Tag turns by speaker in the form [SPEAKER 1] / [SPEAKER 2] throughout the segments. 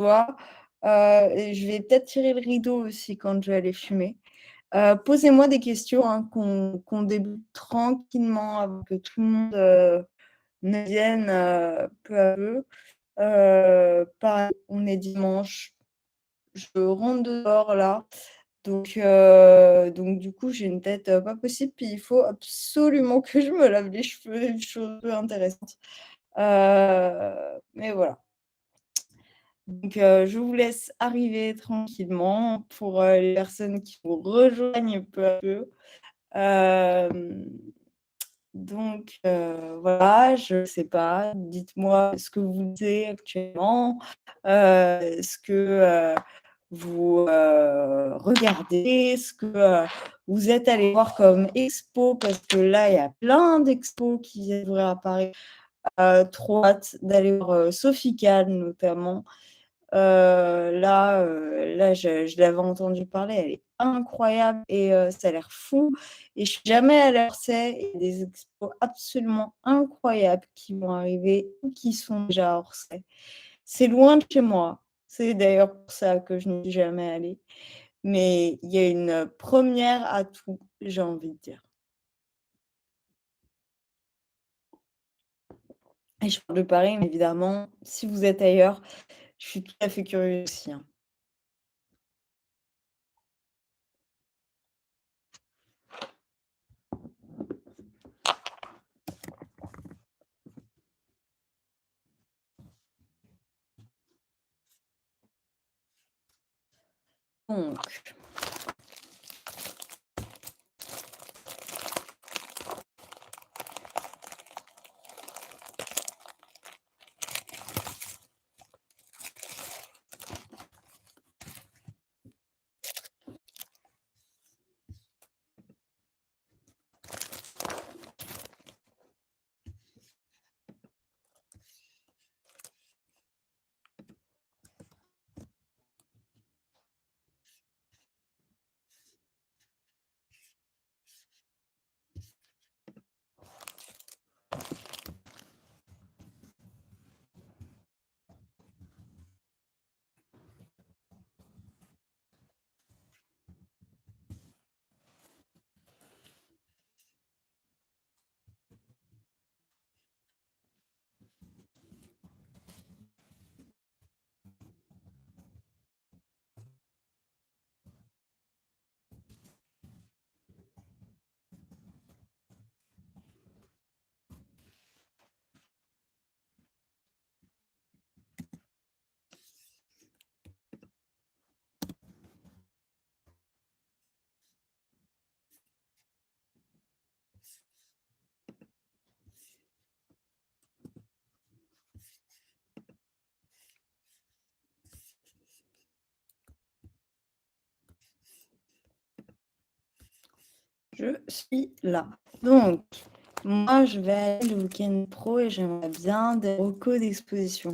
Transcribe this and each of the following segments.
[SPEAKER 1] vois? Et je vais peut-être tirer le rideau aussi quand je vais aller fumer. Posez-moi des questions, hein, qu'on débute tranquillement avant que tout le monde, ne vienne, peu à peu. Pareil, on est dimanche, je rentre dehors là, donc du coup, j'ai une tête, pas possible, puis il faut absolument que je me lave les cheveux, une chose peu intéressante. Mais voilà. Donc je vous laisse arriver tranquillement pour, les personnes qui vous rejoignent peu à peu. Hem, voilà, je sais pas, dites-moi ce que vous lisez actuellement, ce que, vous, regardez, ce que, vous êtes allés voir comme expo, parce que là, il y a plein d'expos qui viennent d'ouvrir à Paris. Trop hâte d'aller voir, Sophie Calle notamment. Là, je l'avais entendu parler, elle est incroyable et ça a l'air fou et je suis jamais allée à Orsay. Il y a des expos absolument incroyables qui vont arriver ou qui sont déjà à Orsay. C'est loin de chez moi. C'est d'ailleurs pour ça que je n'y suis jamais allée, mais il y a une première à tout, j'ai envie de dire. Et je parle de Paris, mais évidemment, si vous êtes ailleurs, je suis tout à fait curieuse aussi, hein. Donc je suis là. Donc, moi, je vais aller le week-end pro et j'aimerais bien des recos d'exposition.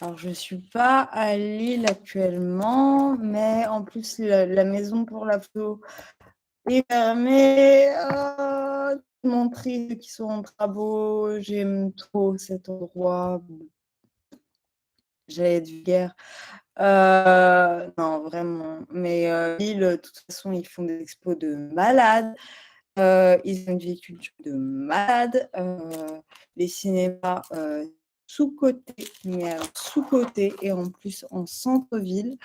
[SPEAKER 1] Alors, je suis pas à Lille actuellement, mais en plus, la maison pour la photo est fermée. Tellement triste qu'ils sont en travaux. J'aime trop cet endroit. J'allais être vulgaire. Non, vraiment. Mais Lille, de toute façon, ils font des expos de malades. Ils ont une vieille culture de malade. Les cinémas, sous-cotés, mais alors sous-cotés et en plus en centre-ville.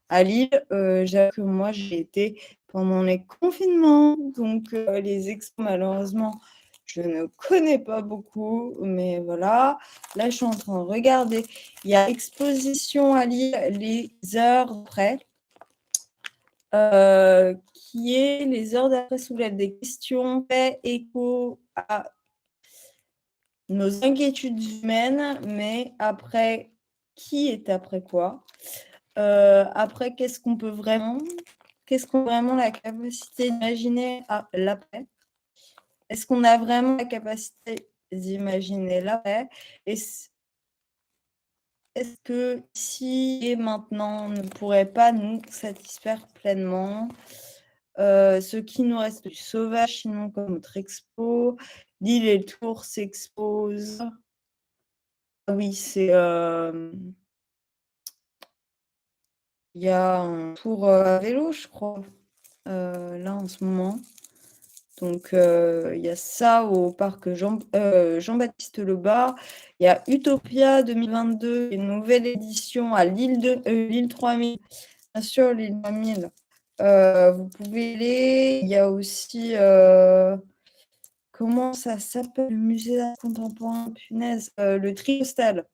[SPEAKER 1] À Lille, j'avoue que moi, j'y été pendant les confinements, donc les expos, malheureusement, je ne connais pas beaucoup, mais voilà. Là, je suis en train de regarder. Il y a exposition à Lille, les heures d'après, qui est les heures d'après soulèvent des questions, fait écho à nos inquiétudes humaines, mais après, qui est après quoi? Après, qu'est-ce qu'on a vraiment la capacité d'imaginer l'après? Est-ce qu'on a vraiment la capacité d'imaginer l'après? Est-ce est-ce que ici et maintenant ne pourrait pas nous satisfaire pleinement? Ce qui nous reste du sauvage, sinon comme notre expo, l'île et le tour s'exposent. Ah oui, c'est, Il y a un tour à vélo, je crois, là en ce moment. Donc, il y a ça au parc Jean-Baptiste Lebas. Il y a Utopia 2022, une nouvelle édition à l'île 3000. Bien sûr, l'île 3000. Vous pouvez aller. Il y a aussi, comment ça s'appelle, le musée d'art contemporain, punaise, le Triostal.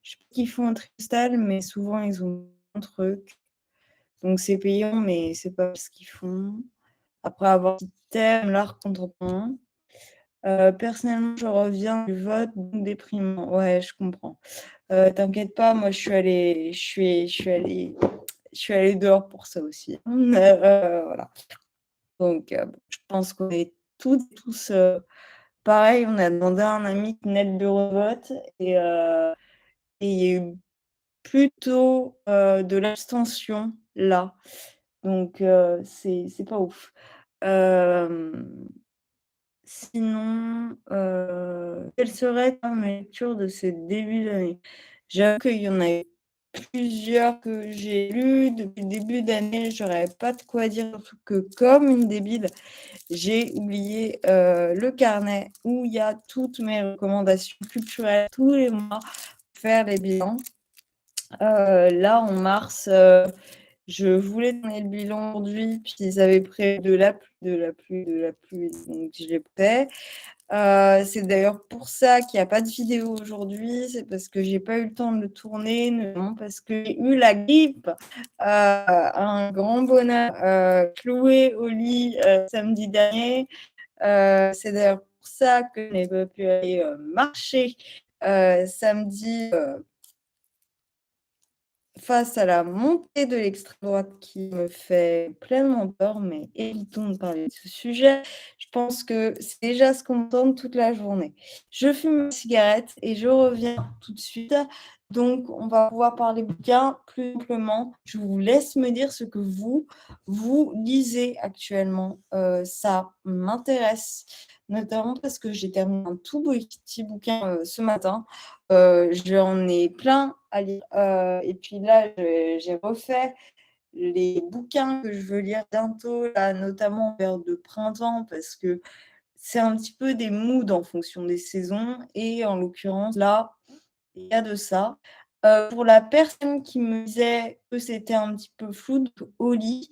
[SPEAKER 1] Je sais pas qu'ils font un Triostal, mais souvent ils ont un truc. Donc c'est payant, mais c'est pas ce qu'ils font. Après avoir dit thème, l'art contemporain. Personnellement, je reviens du vote, donc déprimant. Ouais, je comprends. T'inquiète pas, moi je suis allée dehors pour ça aussi. Voilà. Donc, je pense qu'on est toutes et tous pareil. On a demandé à un ami qui venait de bureau de vote et il y a eu plutôt de l'abstention là. Donc, c'est pas ouf. Sinon, quelle serait ma lecture de ce début d'année? J'avoue qu'il y en a eu plusieurs que j'ai lues depuis le début d'année. J'aurais pas de quoi dire, surtout que comme une débile, j'ai oublié le carnet où il y a toutes mes recommandations culturelles tous les mois pour faire les bilans. Là, en mars, je voulais donner le bilan aujourd'hui, puis ils avaient prévu de la pluie, donc je l'ai fait. C'est d'ailleurs pour ça qu'il n'y a pas de vidéo aujourd'hui, c'est parce que j'ai pas eu le temps de le tourner, notamment parce que j'ai eu la grippe, un grand bonheur, cloué au lit samedi dernier. C'est d'ailleurs pour ça que je n'ai pas pu aller marcher samedi face à la montée de l'extrême droite qui me fait pleinement peur, mais évitons de parler de ce sujet. Je pense que c'est déjà ce qu'on entend toute la journée. Je fume une cigarette et je reviens tout de suite. Donc, on va pouvoir parler bouquins plus simplement. Je vous laisse me dire ce que vous lisez actuellement. Ça m'intéresse, notamment parce que j'ai terminé un tout petit bouquin ce matin. J'en ai plein à lire. Et puis là, j'ai refait les bouquins que je veux lire bientôt, là, notamment en période de printemps, parce que c'est un petit peu des moods en fonction des saisons. Et en l'occurrence, là, il y a de ça. Pour la personne qui me disait que c'était un petit peu flou, donc au lit,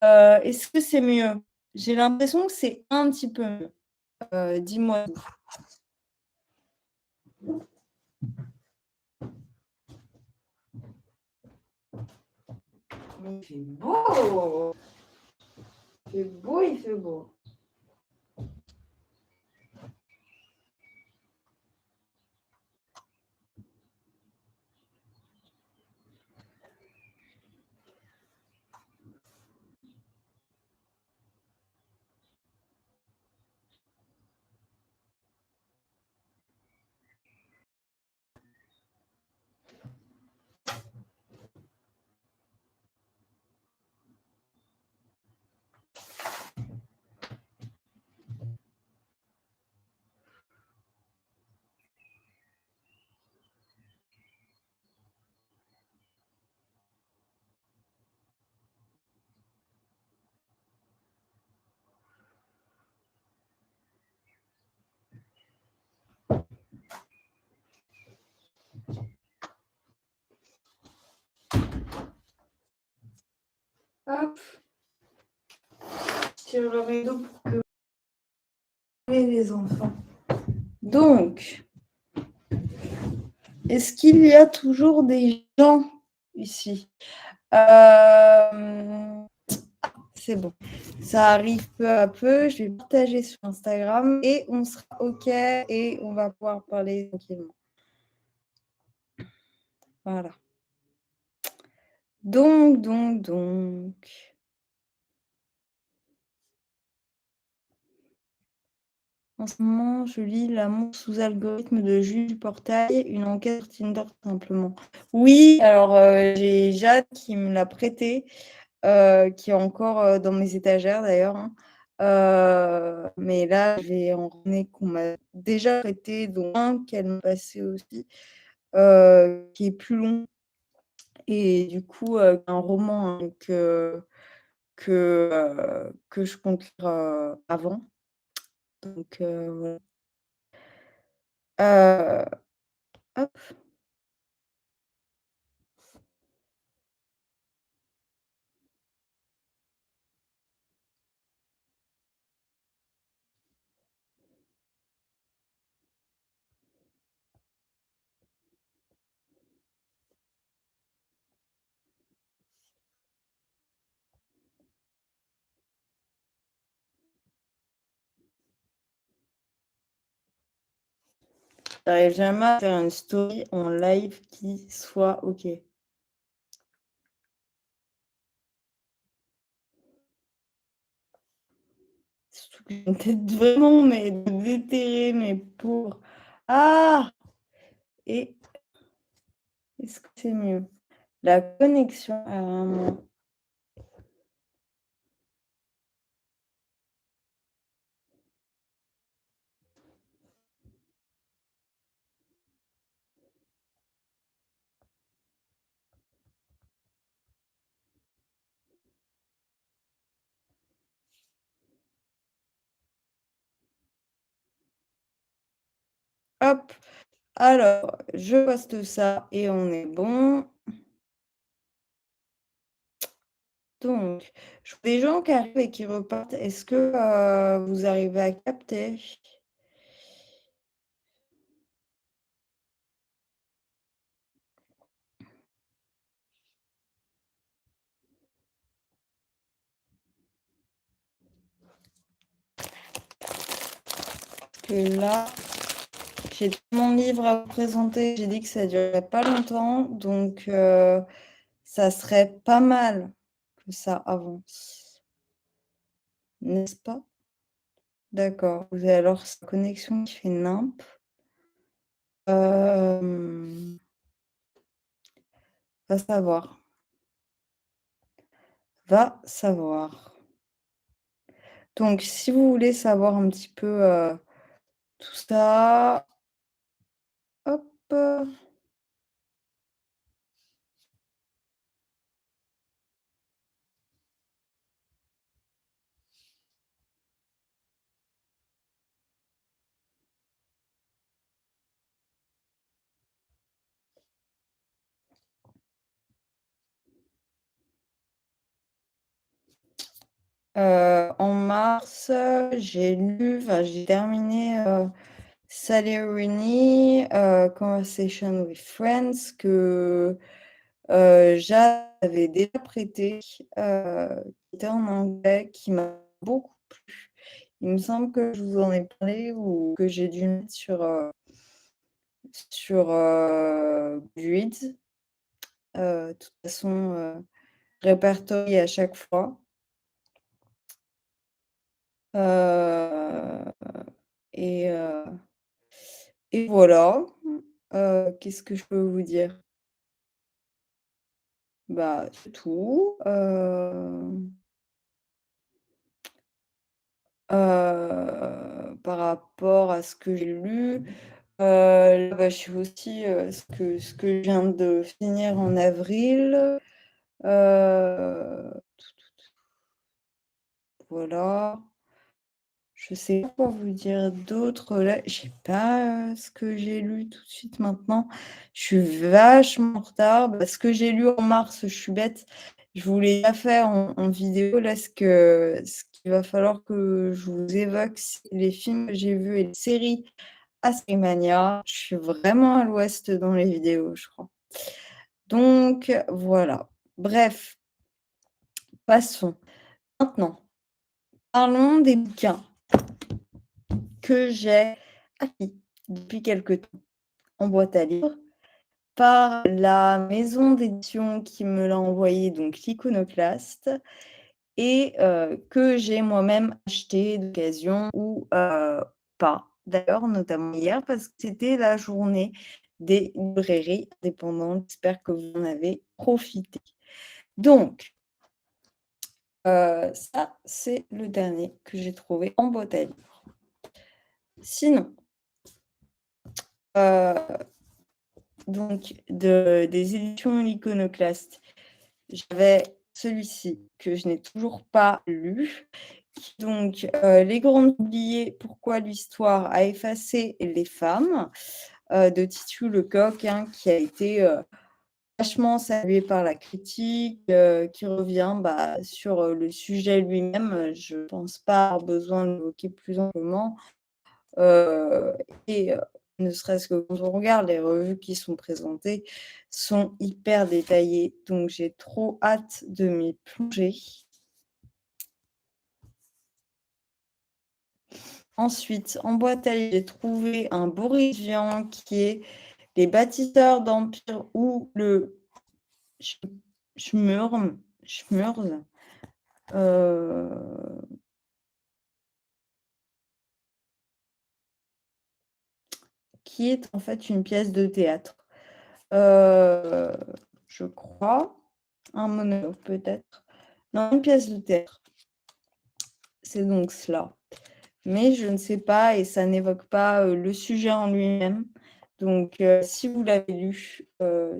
[SPEAKER 1] est-ce que c'est mieux? J'ai l'impression que c'est un petit peu mieux. Dis-moi. Il fait beau! Il fait beau, il fait beau. Hop, je tire le rideau pour que vous voyez les enfants. Donc, est-ce qu'il y a toujours des gens ici? C'est bon. Ça arrive peu à peu. Je vais partager sur Instagram et on sera OK et on va pouvoir parler tranquillement. Voilà. Donc. En ce moment, je lis L'amour sous algorithme de Jules Portail, une enquête sur Tinder simplement. Oui, alors j'ai Jade qui me l'a prêté, qui est encore dans mes étagères d'ailleurs, hein. Mais là, j'ai en ramené qu'on m'a déjà prêté, dont un qu'elle m'a passé aussi, qui est plus long. et du coup, un roman, hein, que je compte lire, avant. Donc voilà. Hop, j'arrive jamais à faire une story en live qui soit OK. Surtout que j'ai une tête vraiment, mais déterrée, mais pour ah! Et est-ce que c'est mieux? La connexion a vraiment hop! Alors, je poste ça et on est bon. Donc, je vois des gens qui arrivent et qui repartent. Est-ce que, vous arrivez à capter? Que là, j'ai mon livre à vous présenter. J'ai dit que ça durerait pas longtemps, donc ça serait pas mal que ça avance, n'est-ce pas? D'accord. Vous avez alors cette connexion qui fait nimp. Hem, Va savoir, va savoir. Donc si vous voulez savoir un petit peu, tout ça, hop, en mars, j'ai terminé, Sally Rooney, Conversation with Friends que, j'avais déjà prêté, qui était en anglais, qui m'a beaucoup plu. Il me semble que je vous en ai parlé ou que j'ai dû mettre sur Goodreads. De toute façon, répertorié à chaque fois. Heu et heu et voilà. Qu'est-ce que je peux vous dire? Bah, c'est tout. Par rapport à ce que j'ai lu, là, bah, je suis aussi, ce que je viens de finir en avril. Heu, voilà. Je sais pas quoi vous dire d'autre là, j'ai pas, ce que j'ai lu tout de suite maintenant. Je suis vachement en retard. Bah, ce que j'ai lu en mars, je suis bête, je vous l'ai pas fait en vidéo là, ce qu'il va falloir que je vous évoque, c'est les films que j'ai vus et les séries à Mania. Je suis vraiment à l'ouest dans les vidéos, je crois. Donc voilà. Bref, passons. Maintenant, parlons des bouquins que j'ai acquis depuis quelque temps en boîte à livres par la maison d'édition qui me l'a envoyé, donc l'Iconoclaste, et que j'ai moi-même acheté d'occasion ou pas. D'ailleurs, notamment hier, parce que c'était la journée des librairies indépendantes. J'espère que vous en avez profité. Donc, ça, c'est le dernier que j'ai trouvé en boîte à livres. Sinon, heu donc des éditions L'Iconoclaste. J'avais celui-ci que je n'ai toujours pas lu, donc Les Grands Oubliés, pourquoi l'histoire a effacé les femmes, de Titu Lecoq, hein, qui a été vachement salué par la critique, qui revient sur le sujet lui-même. Je ne pense pas avoir besoin de l'évoquer plus amplement. Et ne serait-ce que quand on regarde les revues qui sont présentées, sont hyper détaillées. Donc j'ai trop hâte de m'y plonger. Ensuite, en boîte à livres, j'ai trouvé un Boris Vian qui est Les bâtisseurs d'empire ou le Schmurz, qui est en fait une pièce de théâtre. Je crois, un monologue peut-être. Non, une pièce de théâtre. C'est donc cela. Mais je ne sais pas et ça n'évoque pas le sujet en lui-même. Donc, si vous l'avez lu,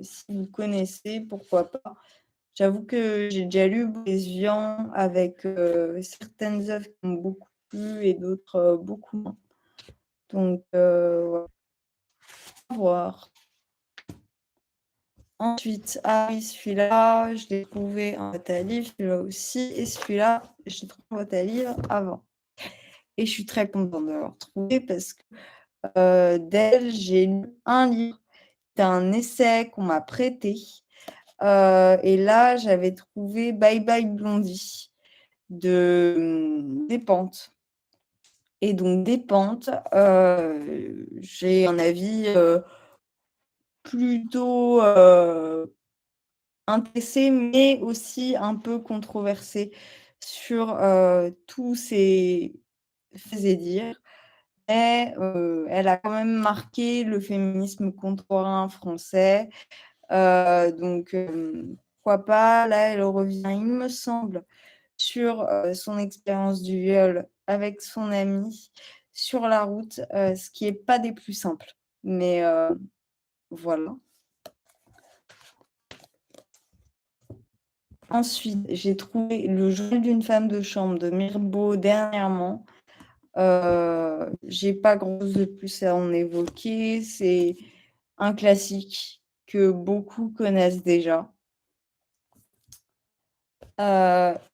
[SPEAKER 1] si vous connaissez, pourquoi pas. J'avoue que j'ai déjà lu Boris Vian avec certaines œuvres qui m'ont beaucoup plu et d'autres beaucoup moins. Donc, voilà. À voir. Ensuite, oui, celui-là, je l'ai trouvé en boîte à livres, celui-là aussi. Et celui-là, je l'ai trouvé en boîte à livres avant. Et je suis très contente de l'avoir trouvé parce que d'elle, j'ai lu un livre. C'était un essai qu'on m'a prêté. Et là, j'avais trouvé Bye Bye Blondie de Despentes. Et donc, Despentes, j'ai un avis plutôt intéressé, mais aussi un peu controversé sur tous ces faits et dires. Mais elle a quand même marqué le féminisme contemporain français. Donc, pourquoi pas. Là, elle revient, il me semble, sur son expérience du viol avec son ami sur la route, ce qui n'est pas des plus simples. Mais voilà. Ensuite, j'ai trouvé Le journal d'une femme de chambre de Mirbeau dernièrement. J'ai pas grand-chose de plus à en évoquer. C'est un classique que beaucoup connaissent déjà.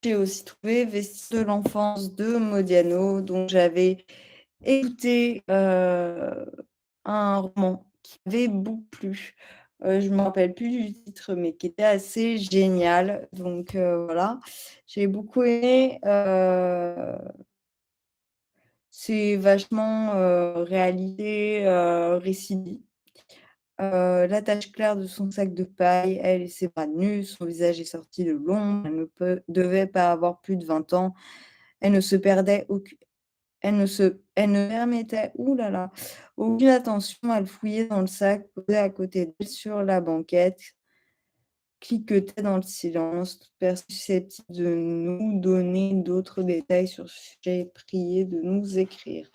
[SPEAKER 1] J'ai aussi trouvé Vestiges de l'enfance de Modiano, dont j'avais écouté un roman qui m'avait beaucoup plu. Je ne me rappelle plus du titre, mais qui était assez génial. Donc voilà, j'ai beaucoup aimé. C'est vachement réalité, récit. La tache claire de son sac de paille, elle et ses bras nus, son visage est sorti de l'ombre, elle ne devait pas avoir plus de 20 ans. Elle ne se perdait aucune. Elle ne permettait aucune attention. Elle fouillait dans le sac posé à côté d'elle sur la banquette, cliquetait dans le silence, toute personne susceptible de nous donner d'autres détails sur ce sujet, priée de nous écrire.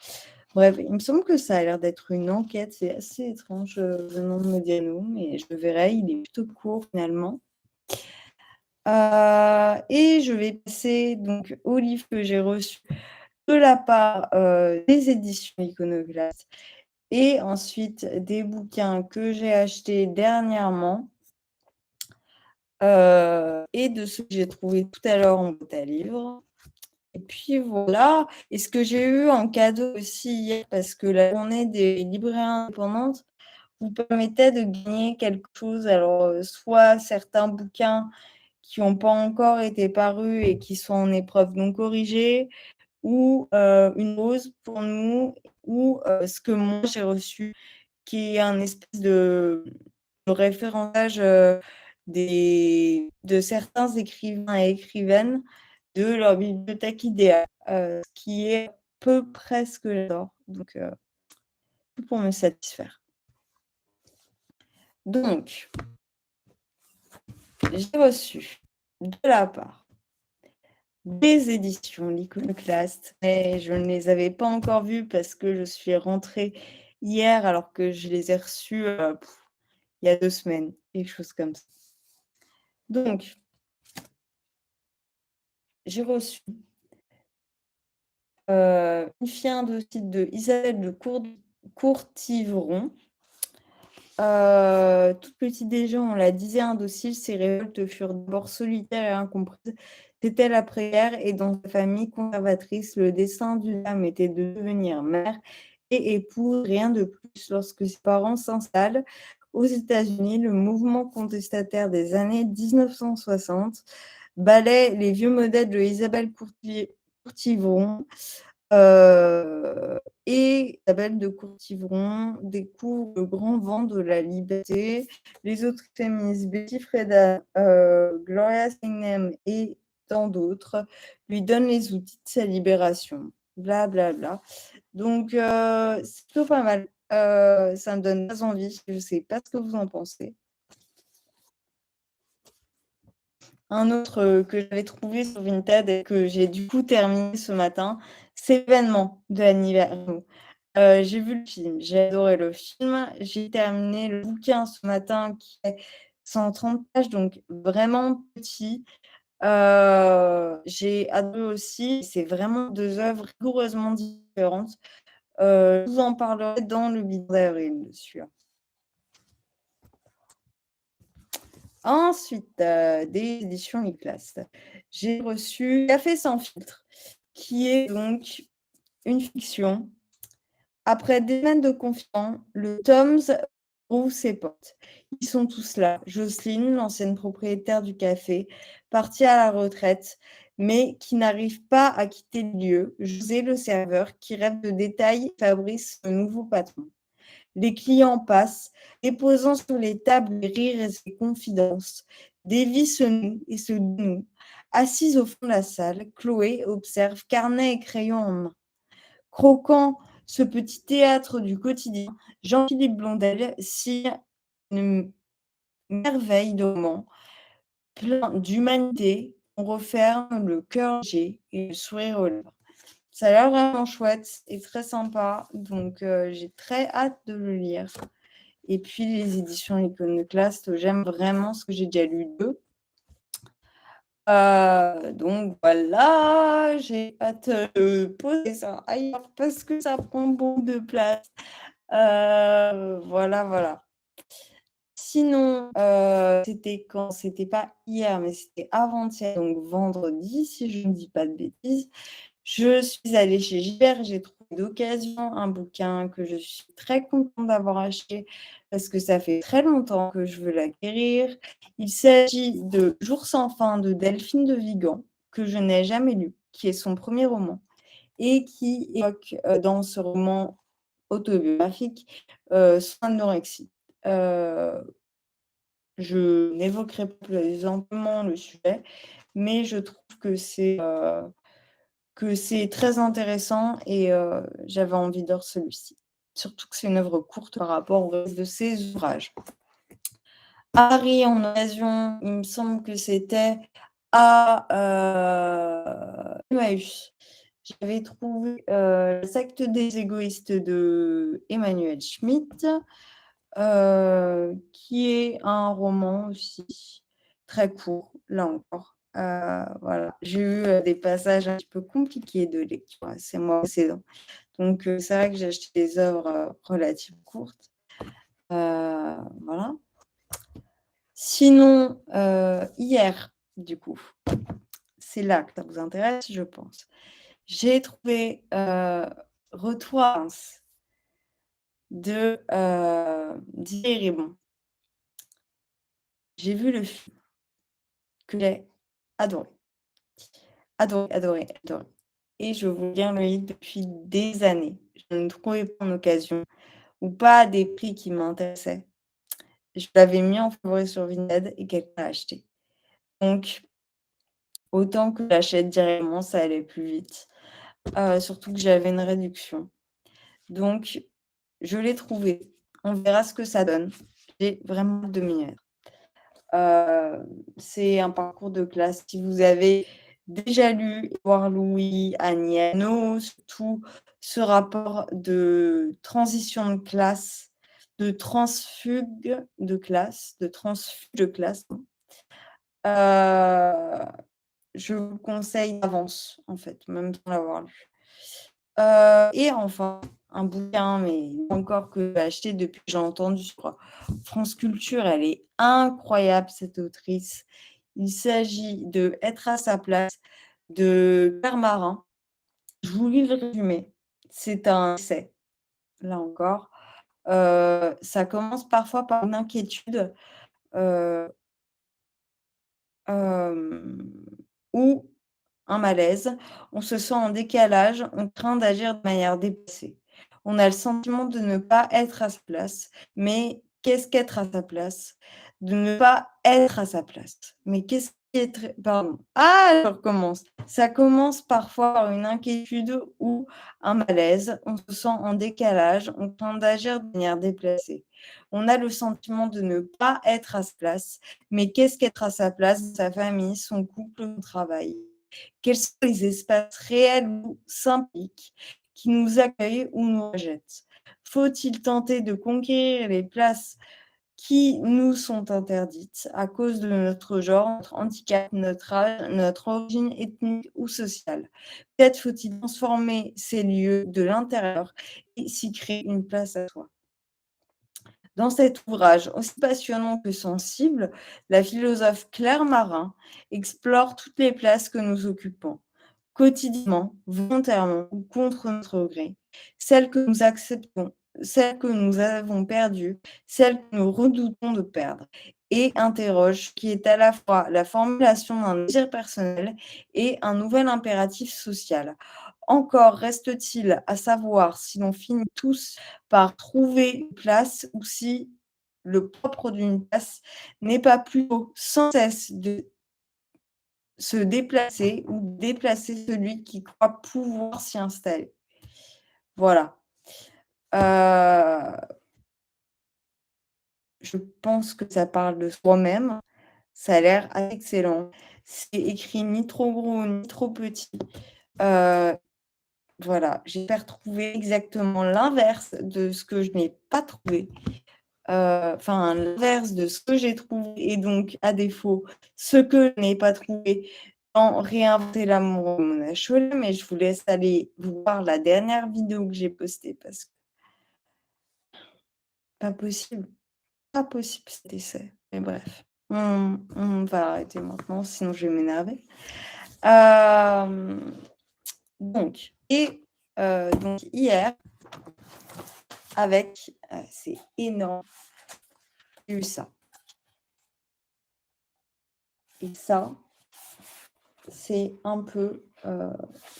[SPEAKER 1] Bref, il me semble que ça a l'air d'être une enquête. C'est assez étrange venant de Modiano, mais je verrai. Il est plutôt court finalement. Et je vais passer donc au livre que j'ai reçu de la part des éditions Iconoclaste et ensuite des bouquins que j'ai achetés dernièrement et de ceux que j'ai trouvés tout à l'heure en boîte à livres. Et puis voilà. Et ce que j'ai eu en cadeau aussi hier, parce que la journée des librairies indépendantes vous permettait de gagner quelque chose. Alors, soit certains bouquins qui n'ont pas encore été parus et qui sont en épreuve non corrigée, ou une rose pour nous, ou ce que moi j'ai reçu, qui est un espèce de référençage de certains écrivains et écrivaines de leur bibliothèque idéale, ce qui est à peu près ce que j'adore. Donc, tout pour me satisfaire. Donc, j'ai reçu de la part des éditions L'Iconoclaste, mais je ne les avais pas encore vues parce que je suis rentrée hier alors que je les ai reçues il y a 2 semaines, quelque chose comme ça. Donc, j'ai reçu, une fille indossite de Isabelle de Courtivron. Toute petite déjà, on la disait indocile, ses révoltes furent d'abord solitaires et incomprises. C'était l'après-guerre et dans sa famille conservatrice, le dessein d'une femme était de devenir mère et épouse, rien de plus. Lorsque ses parents s'installent aux États-Unis, le mouvement contestataire des années 1960 balaie les vieux modèles de Isabelle Courtivron. Et Isabelle de Courtivron découvre le grand vent de la liberté. Les autres féministes, Betty Friedan, Gloria Steinem et tant d'autres, lui donnent les outils de sa libération. Bla bla bla. Donc, c'est plutôt pas mal. Ça me donne pas envie. Je sais pas ce que vous en pensez. Un autre que j'avais trouvé sur Vinted et que j'ai du coup terminé ce matin, c'est L'événement de Annie Ernaux. J'ai vu le film, j'ai adoré le film. J'ai terminé le bouquin ce matin qui est 130 pages, donc vraiment petit. J'ai adoré aussi. C'est vraiment 2 œuvres rigoureusement différentes. Je vous en parlerai dans le bilan d'avril, celui-là. Ensuite, des éditions Iclas. J'ai reçu Café sans filtre, qui est donc une fiction. Après des semaines de confinement, le Toms ouvre ses portes. Ils sont tous là. Jocelyne, l'ancienne propriétaire du café, partie à la retraite, mais qui n'arrive pas à quitter le lieu. José, le serveur, qui rêve de détails, et Fabrice, le nouveau patron. Les clients passent, déposant sur les tables les rires et les confidences. Davy se noue et se dénoue. Assise au fond de la salle, Chloé observe, carnet et crayon en main. Croquant ce petit théâtre du quotidien, Jean-Philippe Blondel signe une merveille de roman, plein d'humanité. On referme le cœur léger et le sourire aux lèvres. Ça a l'air vraiment chouette et très sympa, donc j'ai très hâte de le lire. Et puis les éditions Iconoclaste, j'aime vraiment ce que j'ai déjà lu d'eux. Donc voilà, j'ai hâte de poser ça ailleurs parce que ça prend beaucoup de place. Voilà, voilà. Sinon, c'était quand? C'était pas hier, mais c'était avant-hier, donc vendredi, si je ne dis pas de bêtises. Je suis allée chez Gibert, j'ai trouvé d'occasion un bouquin que je suis très contente d'avoir acheté parce que ça fait très longtemps que je veux l'acquérir. Il s'agit de Jour sans fin de Delphine de Vigan, que je n'ai jamais lu, qui est son premier roman et qui évoque dans ce roman autobiographique son anorexie. Je n'évoquerai plus amplement le sujet, mais je trouve que c'est très intéressant et j'avais envie de lire celui-ci. Surtout que c'est une œuvre courte par rapport au reste de ses ouvrages. Paris en occasion, il me semble que c'était à Emmaüs. J'avais trouvé La secte des égoïstes de Emmanuel Schmitt, qui est un roman aussi très court, là encore. Voilà. J'ai eu des passages un petit peu compliqués de lecture ces mois précédents. Donc, c'est vrai que j'ai acheté des œuvres relativement courtes. Voilà. Sinon, hier, du coup, c'est là que ça vous intéresse, je pense. J'ai trouvé Retour à Reims de Didier Ribon. J'ai vu le film que j'ai adoré. Adoré, adoré, adoré. Et je voulais bien le lire depuis des années. Je ne trouvais pas en occasion ou pas à des prix qui m'intéressaient. Je l'avais mis en favori sur Vinted et quelqu'un l'a acheté. Donc, autant que j'achète directement, ça allait plus vite. Surtout que j'avais une réduction. Donc, je l'ai trouvé. On verra ce que ça donne. J'ai vraiment hâte de m'y mettre. C'est un parcours de classe. Si vous avez déjà lu Édouard Louis, Annie Ernaux, surtout ce rapport de transition de classe de transfuge de classe, je vous le conseille d'avance, en fait, même sans l'avoir lu. Et enfin, un bouquin, mais encore que j'ai acheté depuis que j'ai entendu sur France Culture, elle est incroyable cette autrice. Il s'agit de Être à sa place de Claire Marin. Je vous lis le résumé. C'est un essai, là encore. Ça commence parfois par une inquiétude, heu, ou un malaise. On se sent en décalage, on craint d'agir de manière déplacée. On a le sentiment de ne pas être à sa place. Mais qu'est-ce qu'être à sa place? De ne pas être à sa place. Mais qu'est-ce qu'être pardon. Ah! Je recommence. Ça commence parfois par une inquiétude ou un malaise. On se sent en décalage, on craint d'agir de manière déplacée. On a le sentiment de ne pas être à sa place. Mais qu'est-ce qu'être à sa place, sa famille, son couple, son travail? Quels sont les espaces réels ou symboliques qui nous accueillent ou nous rejettent? Faut-il tenter de conquérir les places qui nous sont interdites à cause de notre genre, notre handicap, notre âge, notre origine ethnique ou sociale? Peut-être faut-il transformer ces lieux de l'intérieur et s'y créer une place à soi. Dans cet ouvrage aussi passionnant que sensible, la philosophe Claire Marin explore toutes les places que nous occupons, quotidiennement, volontairement ou contre notre gré, celles que nous acceptons, celles que nous avons perdues, celles que nous redoutons de perdre, et interroge ce qui est à la fois la formulation d'un désir personnel et un nouvel impératif social. Encore reste-t-il à savoir si l'on finit tous par trouver une place ou si le propre d'une place n'est pas plutôt sans cesse de se déplacer ou déplacer celui qui croit pouvoir s'y installer. Voilà. Heu, je pense que ça parle de soi-même. Ça a l'air excellent. C'est écrit ni trop gros ni trop petit. Heu, voilà, j'espère trouver exactement l'inverse de ce que je n'ai pas trouvé. Enfin l'inverse de ce que j'ai trouvé et donc à défaut, ce que je n'ai pas trouvé dans Réinventer l'amour de Mona Chollet, mais je vous laisse aller voir la dernière vidéo que j'ai postée parce que pas possible, pas possible cet essai. Mais bref, on va arrêter maintenant, sinon je vais m'énerver. Hem, donc hier avec, c'est énorme, j'ai eu ça et ça c'est un peu,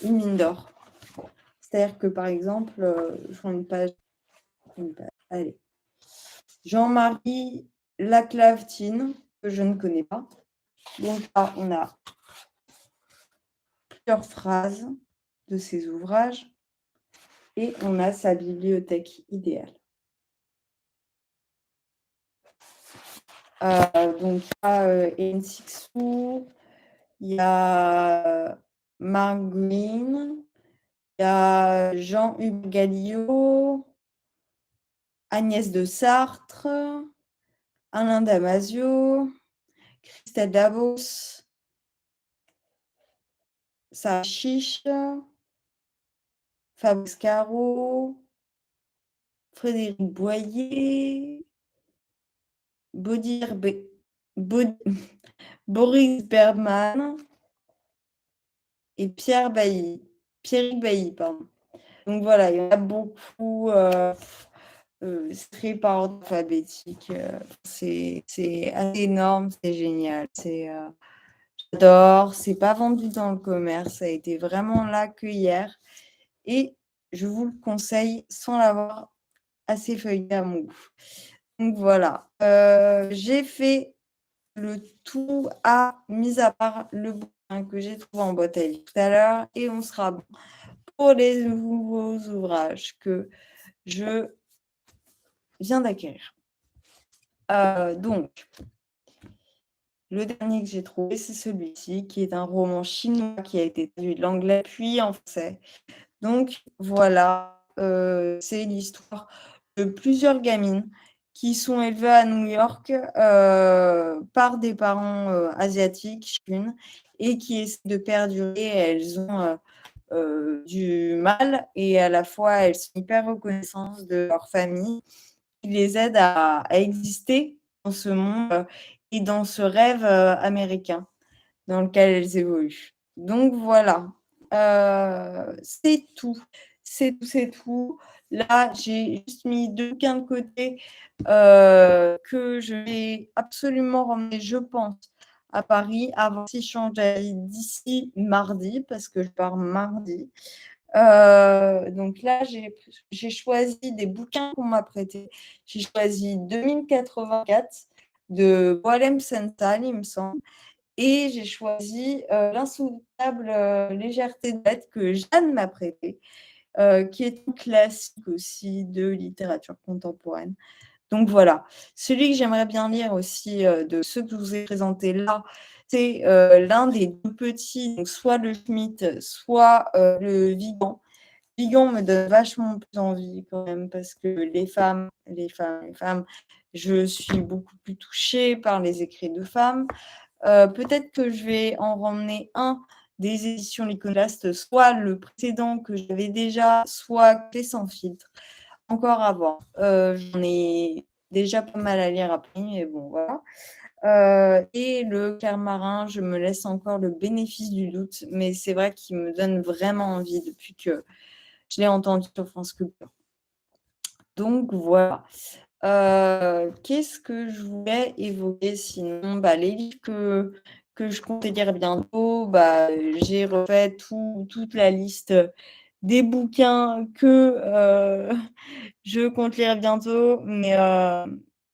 [SPEAKER 1] une mine d'or. C'est-à-dire que, par exemple, je prends une page, allez. Jean-Marie Laclavetine, que je ne connais pas. Donc là, on a plusieurs phrases de ses ouvrages et on a sa bibliothèque idéale. Donc il y a, Hélène Cixous, il y a Marc Green, il y a Jean-Hugues Gallio, Agnès de Sartre, Alain Damasio, Christelle Davos, Sarah Chiche, Fabrice Caro, Frédéric Boyer, Bodir Be- Bod- Boris Bergman et Pierrick Bailly, pardon. Donc voilà, il y en a beaucoup. C'est très par ordre alphabétique. C'est assez énorme, c'est génial. J'adore. C'est pas vendu dans le commerce. Ça a été vraiment là que hier. Et je vous le conseille sans l'avoir assez feuilleté à mon goût. Donc voilà. J'ai fait le tout mis à part le bouquin que j'ai trouvé en boîte à livres tout à l'heure. Et on sera bon pour les nouveaux ouvrages que je viens d'acquérir. Donc, le dernier que j'ai trouvé, c'est celui-ci, qui est un roman chinois qui a été traduit de l'anglais puis en français. Donc voilà, c'est l'histoire de plusieurs gamines qui sont élevées à New York, par des parents, asiatiques chacune et qui essaient de perdurer. Elles ont, du mal et à la fois, elles sont hyper reconnaissantes de leur famille qui les aide à exister dans ce monde, et dans ce rêve, américain dans lequel elles évoluent. Donc voilà, c'est tout. C'est tout, c'est tout. Là, j'ai juste mis 2 bouquins de côté, que je vais absolument ramener, je pense, à Paris avant qu'ils changent d'avis d'ici mardi, parce que je pars mardi. Donc là, j'ai choisi des bouquins qu'on m'a prêtés. J'ai choisi 2084 de Boualem Sansal, il me semble, et j'ai choisi L'insoutenable légèreté de l'être que Jeanne m'a prêté, qui est un classique aussi de littérature contemporaine. Donc voilà, celui que j'aimerais bien lire aussi, de ceux que je vous ai présentés là, c'est l'un des deux petits, donc soit le Schmitt, soit le Vigan. Vigan me donne vachement plus envie quand même parce que les femmes, je suis beaucoup plus touchée par les écrits de femmes. Peut-être que je vais en ramener un des éditions L'Iconoclaste, soit le précédent que j'avais déjà, soit Clé sans filtre. Encore à voir. J'en ai déjà pas mal à lire après, mais bon, voilà. Et le Clerc marin, je me laisse encore le bénéfice du doute, mais c'est vrai qu'il me donne vraiment envie depuis que je l'ai entendu sur France Culture. Donc voilà. Qu'est-ce que je voulais évoquer sinon? Les livres que je comptais lire bientôt, j'ai refait toute la liste des bouquins que je compte lire bientôt, mais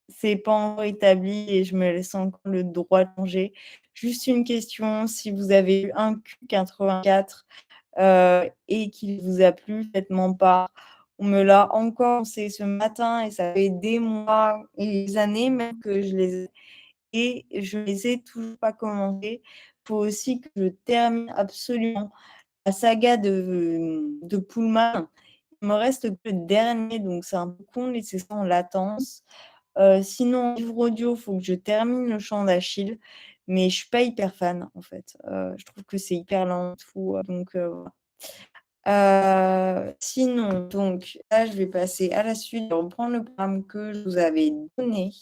[SPEAKER 1] c'est pas encore établi et je me laisse encore le droit de changer. Juste une question, si vous avez lu un Q84 et qu'il vous a plu, faites-m'en part. On me l'a encore conseillé ce matin et ça fait des mois et des années même que je les ai toujours pas commencés. Il faut aussi que je termine absolument la saga de Pullman. Il me reste que le dernier, donc c'est un peu con de laisser ça en latence. Sinon, en livre audio, il faut que je termine Le Chant d'Achille, mais je suis pas hyper fan en fait. Je trouve que c'est hyper lent et tout, donc voilà. Sinon, donc là, je vais passer à la suite, reprendre le programme que je vous avais donné.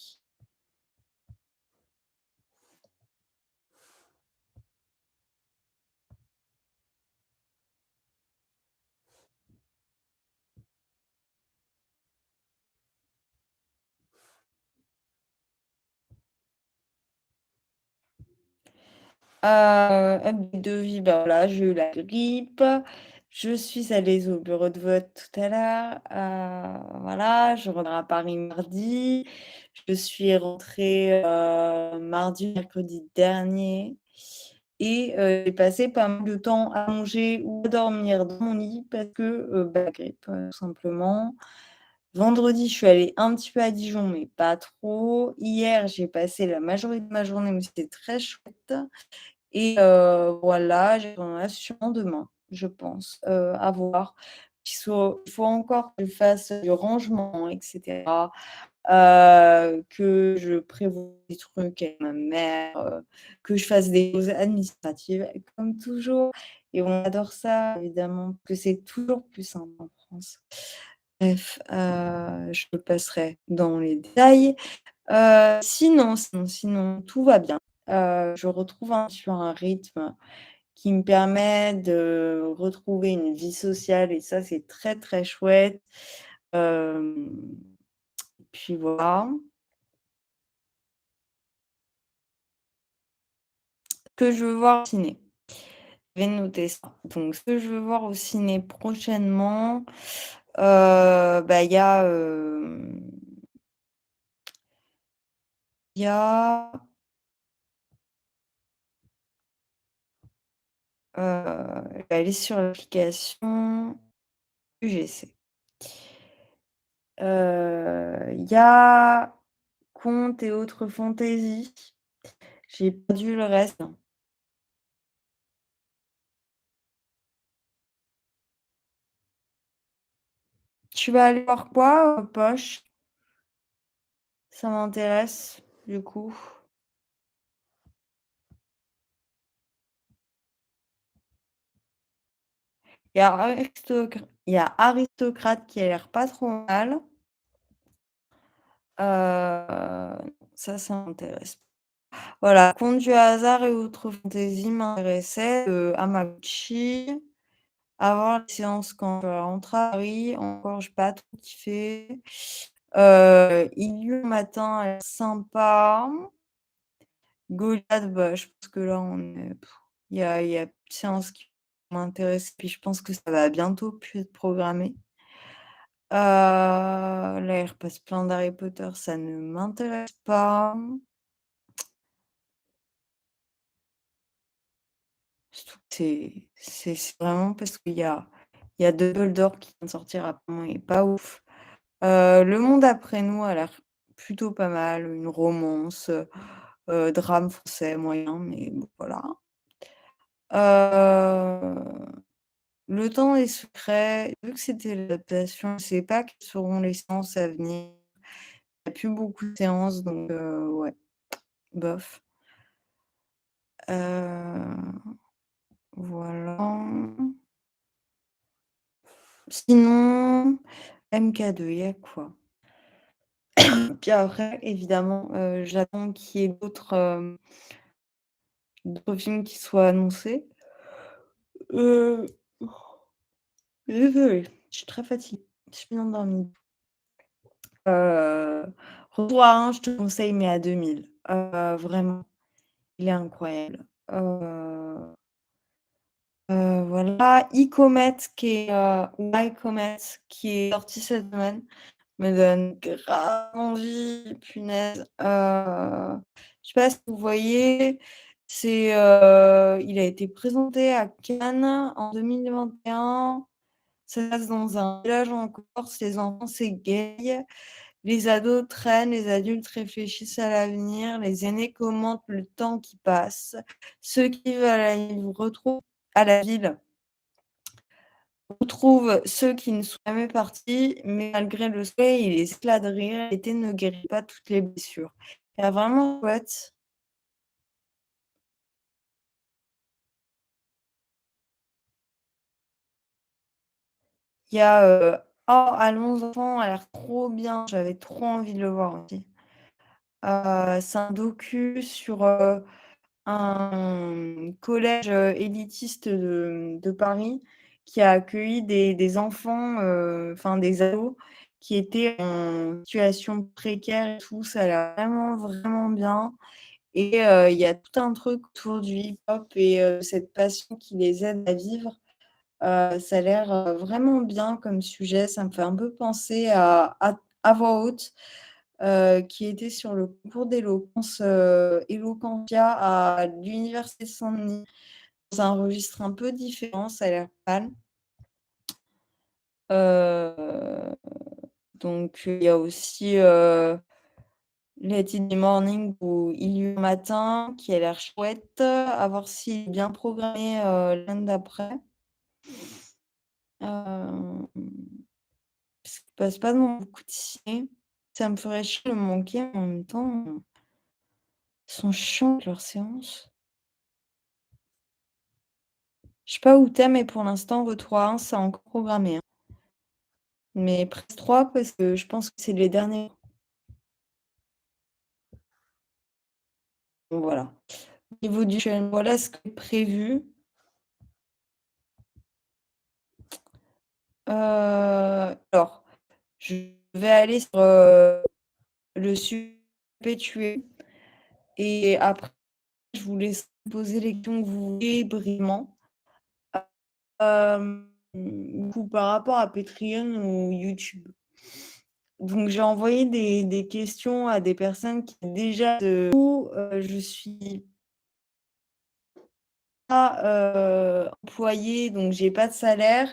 [SPEAKER 1] Update de vie, voilà, j'ai eu la grippe. Je suis allée au bureau de vote tout à l'heure. Voilà, je rentre à Paris mardi. Je suis rentrée mardi, mercredi dernier. Et j'ai passé pas mal de temps à manger ou à dormir dans mon lit parce que la grippe, tout simplement. Vendredi, je suis allée un petit peu à Dijon, mais pas trop. Hier, j'ai passé la majorité de ma journée où c'était très chouette. Et voilà, j'en ai sûrement demain, je pense, à voir. Il faut encore que je fasse du rangement et cetera, que je prévoie des trucs avec ma mère, que je fasse des choses administratives comme toujours et on adore ça évidemment, parce que c'est toujours plus simple en France. Bref, je passerai dans les détails. Sinon, tout va bien. Je retrouve sur un rythme qui me permet de retrouver une vie sociale et ça, c'est très, très chouette. Hem, puis voilà. Que je veux voir au ciné. Je vais noter ça. Donc ce que je veux voir au ciné prochainement, il y a, il y a, je vais aller sur l'application UGC. Il y a Contes et autres fantaisies. J'ai perdu le reste. Tu vas aller voir quoi, Poche? Ça m'intéresse, du coup. Il y a Aristocrate qui a l'air pas trop mal. Ça m'intéresse. Voilà, Contes du hasard et autres fantaisies m'intéressaient, Hamaguchi. Avoir les séances quand je rentre à Paris, encore j'ai pas trop kiffé. Il le matin a l'air sympa. Goliath, bah, je pense que là on est il y a plus de séances qui m'intéressent, puis je pense que ça va bientôt plus être programmé. Là, il repasse plein d'Harry Potter, ça ne m'intéresse pas. Surtout que c'est vraiment parce qu'il y a Dumbledore qui vient de sortir apparemment il est pas ouf. Le Monde après nous a l'air plutôt pas mal, une romance, drame français moyen, mais bon voilà. Heu, Le Temps des secrets, vu que c'était l'adaptation, je sais pas quelles seront les séances à venir. Il y a plus beaucoup de séances donc ouais, bof. Heu, voilà. Sinon, MK2, il y a quoi? Puis après évidemment, j'attends qu'il y ait d'autres films qui soient annoncés. Heu, Désolée, je suis très fatiguée. Je suis bien endormie. Heu, Retour à un, je te conseille, mais à 2000. Vraiment, il est incroyable. Voilà, iComet ou iComet qui est sorti cette semaine, me donne grave envie, punaise. Je sais pas si vous voyez, il a été présenté à Cannes en 2021. Ça se passe dans un village en Corse, les enfants s'égayent, les ados traînent, les adultes réfléchissent à l'avenir, les aînés commentent le temps qui passe. Ceux qui veulent aller retrouvent à la ville retrouvent ceux qui ne sont jamais partis, mais malgré le soleil et les éclats de rire, l'été ne guérit pas toutes les blessures. Il y a vraiment chouette. Il y a, oh, Allons enfants a l'air trop bien, j'avais trop envie de le voir aussi. C'est un docu sur, un collège, élitiste de Paris qui a accueilli des enfants, enfin des ados qui étaient en situation précaire et tout. Ça a l'air vraiment, vraiment bien et il y a tout un truc autour du hip-hop et cette passion qui les aide à vivre. Ça a l'air, vraiment bien comme sujet. Ça me fait un peu penser à voix haute, qui était sur le concours d'éloquence, Eloquentia à l'université de Saint-Denis, dans un registre un peu différent, ça a l'air pas mal. Heu, donc il y a aussi, Let It Be Morning ou Il y eut un matin qui a l'air chouette, à voir s'il est bien programmé, l'année d'après. Hem, Parce qu'il passe pas dans beaucoup de ciné. Ça me ferait chier de le manquer, mais en même temps, ils sont chiants avec leurs séances. Je sais pas où tu es, mais pour l'instant, Retour à Reims, c'est encore programmé, hein. Mais Presse 3 parce que je pense que c'est les derniers. Donc voilà. Au niveau du challenge, voilà ce qui est prévu. Alors, je vais aller sur, le sujet tué et après, je vous laisse poser les questions que vous voulez brièvement. Du coup, par rapport à Patreon ou YouTube. Donc j'ai envoyé des questions à des personnes qui déjà je suis pas, employée, donc j'ai pas de salaire.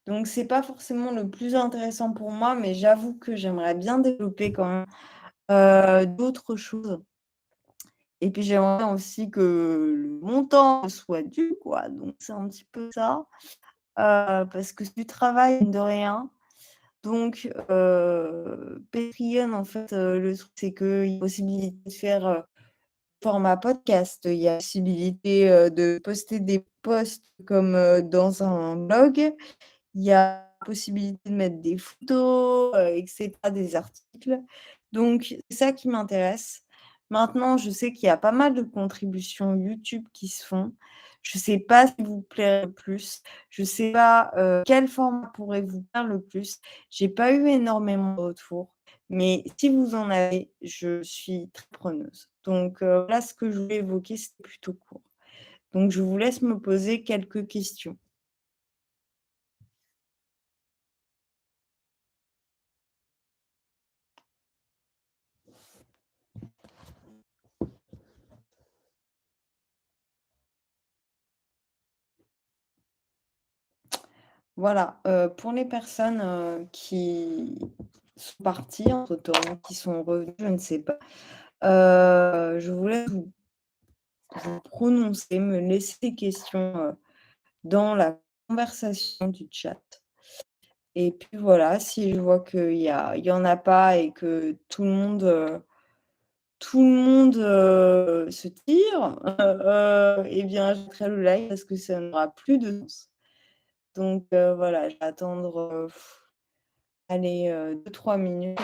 [SPEAKER 1] Donc c'est pas forcément le plus intéressant pour moi, mais j'avoue que j'aimerais bien développer quand même, d'autres choses et puis j'aimerais bien aussi que le montant soit dû, quoi, donc c'est un petit peu ça, parce que c'est du travail, mine de rien. Donc Patreon, en fait, le truc, c'est qu'il y a possibilité de faire, format podcast. Il y a possibilité, de poster des posts comme, dans un blog. Il y a possibilité de mettre des photos, et cetera, des articles. Donc c'est ça qui m'intéresse. Maintenant, je sais qu'il y a pas mal de contributions YouTube qui se font. Je sais pas ce qui vous plairait le plus. Je sais pas, quel format pourrait vous plaire le plus. J'ai pas eu énormément de retours, mais si vous en avez, je suis très preneuse. Donc, là, ce que je voulais évoquer, c'était plutôt court. Donc je vous laisse me poser quelques questions. Voilà, pour les personnes, qui sont parties entre-temps, qui sont revenues, je ne sais pas, je voulais vous prononcer, me laisser des questions, dans la conversation du chat et puis voilà, si je vois qu'il y en a pas et que tout le monde se tire, et bien, je mettrai le like parce que ça n'aura plus de sens. Donc voilà, je vais attendre, allez, 2-3 minutes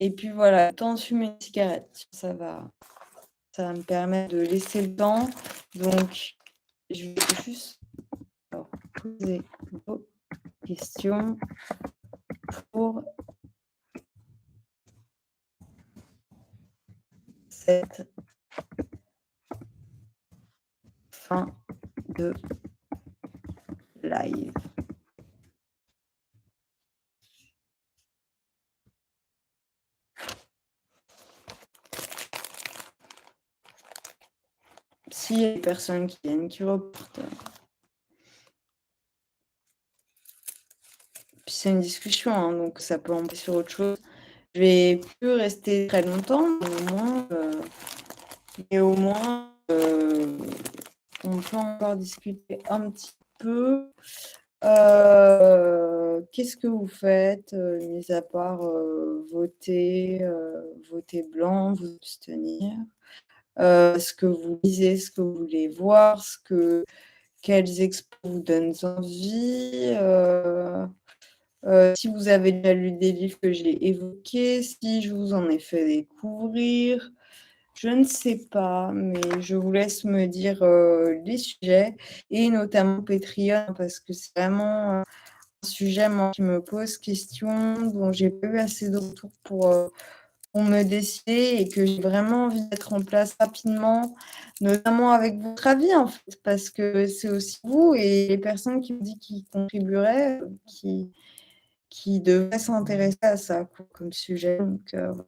[SPEAKER 1] et puis voilà, le temps de fumer une cigarette. Ça va me permettre de laisser le temps. Donc je vais juste alors poser vos questions pour cette fin de live. S'il y a des personnes qui viennent, qui repartent, puis c'est une discussion, hein, donc ça peut empirer sur autre chose. Je vais plus rester très longtemps, mais au moins, on peut encore discuter un petit peu. Qu'est-ce que vous faites, mis à part, voter blanc, vous abstenir? Ce que vous lisez, ce que vous voulez voir, quelles expos vous donnent envie, si vous avez déjà lu des livres que j'ai évoqués, si je vous en ai fait découvrir. Je ne sais pas, mais je vous laisse me dire, les sujets et notamment Patreon parce que c'est vraiment, un sujet, moi, qui me pose question, dont j'ai pas eu assez de retours pour me décider et que j'ai vraiment envie de mettre en place rapidement, notamment avec votre avis, en fait, parce que c'est aussi vous et les personnes qui me disent qu'ils contribueraient, qui devraient s'intéresser à ça, quoi, comme sujet, donc voilà.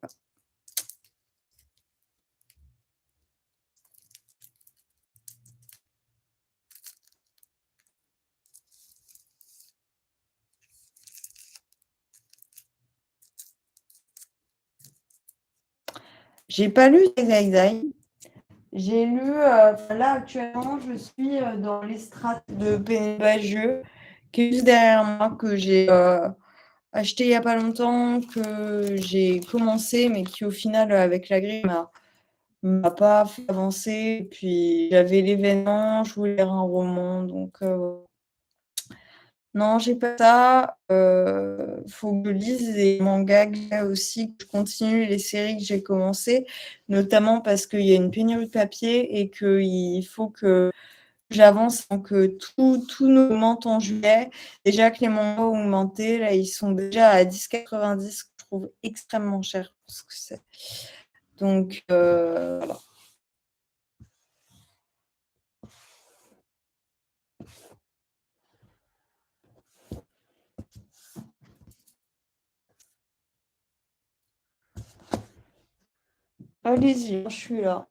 [SPEAKER 1] J'ai pas lu Zai Zai. J'ai lu, là actuellement, je suis dans les strates de Pénébagieux, qui est juste derrière moi, que j'ai acheté il n'y a pas longtemps, que j'ai commencé, mais qui au final, avec la grille, m'a pas fait avancer. Et puis j'avais l'événement, je voulais lire un roman, donc non, j'ai pas ça. Faut que je lise les mangas que j'ai aussi, que je continue les séries que j'ai commencées, notamment parce qu'il y a une pénurie de papier et qu'il faut que j'avance avant que tout n'augmente en juillet. Déjà que les mangas ont augmenté, là, ils sont déjà à 10,90 que je trouve extrêmement cher pour ce que c'est. Donc voilà. Allez-y, je suis là.